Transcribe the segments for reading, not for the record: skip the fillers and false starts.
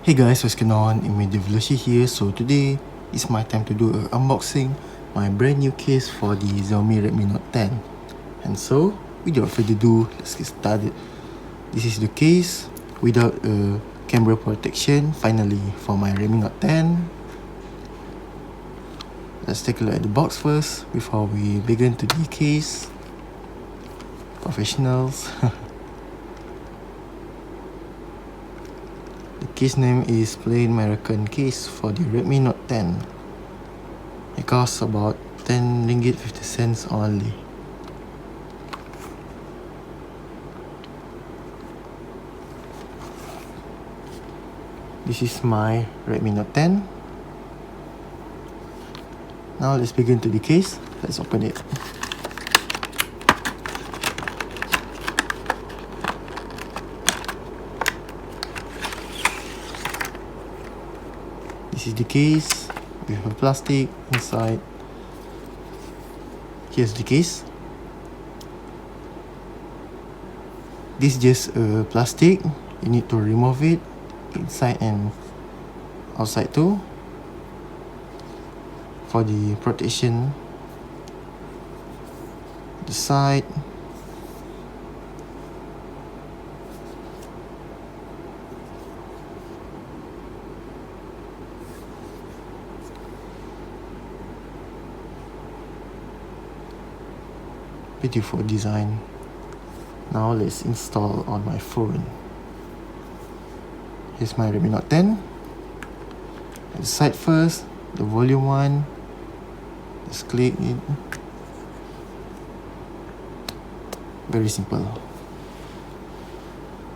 Hey guys, what's going on? Immediately here. So today is my time to do an unboxing my brand new case for the Xiaomi Redmi Note 10. And so, without further ado, let's get started. This is the case without a camera protection finally for my Redmi Note 10. Let's take a look at the box first before we begin to the case. Professionals. The case name is plain Macaron case for the Redmi Note 10. It costs about 10 ringgit 50 cents only. This is my Redmi Note 10. Now let's begin to the case. Let's open it. This is the case. We have a plastic inside. Here's the case. This is just a plastic. You need to remove it inside and outside too. For the protection, the side. Beautiful design. Now let's install on my phone. Here's my Redmi Note 10. At the side first, the volume one. Just click it. Very simple.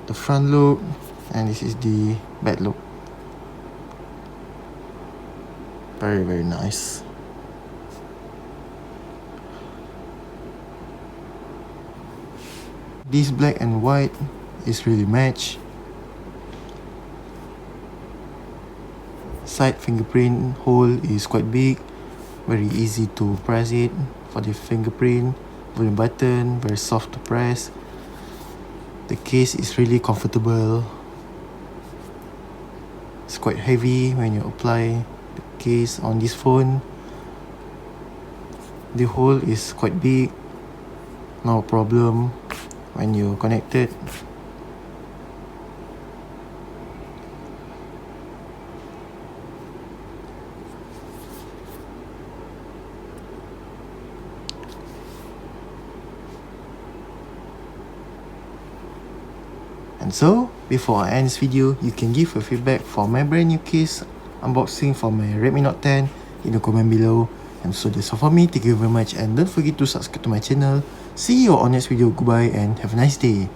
The front look, and this is the back look. Very nice. This black and white is really match. Side fingerprint hole is quite big. Very easy to press it for the fingerprint. Volume button, very soft to press. The case is really comfortable. It's quite heavy when you apply the case on this phone. The hole is quite big. No problem when you connect it. And so, before I end this video, you can give a feedback for my brand new case unboxing for my Redmi Note 10 in the comment below. And so that's all for me. Thank you very much, and don't forget to subscribe to my channel. See you on next video. Goodbye and have a nice day.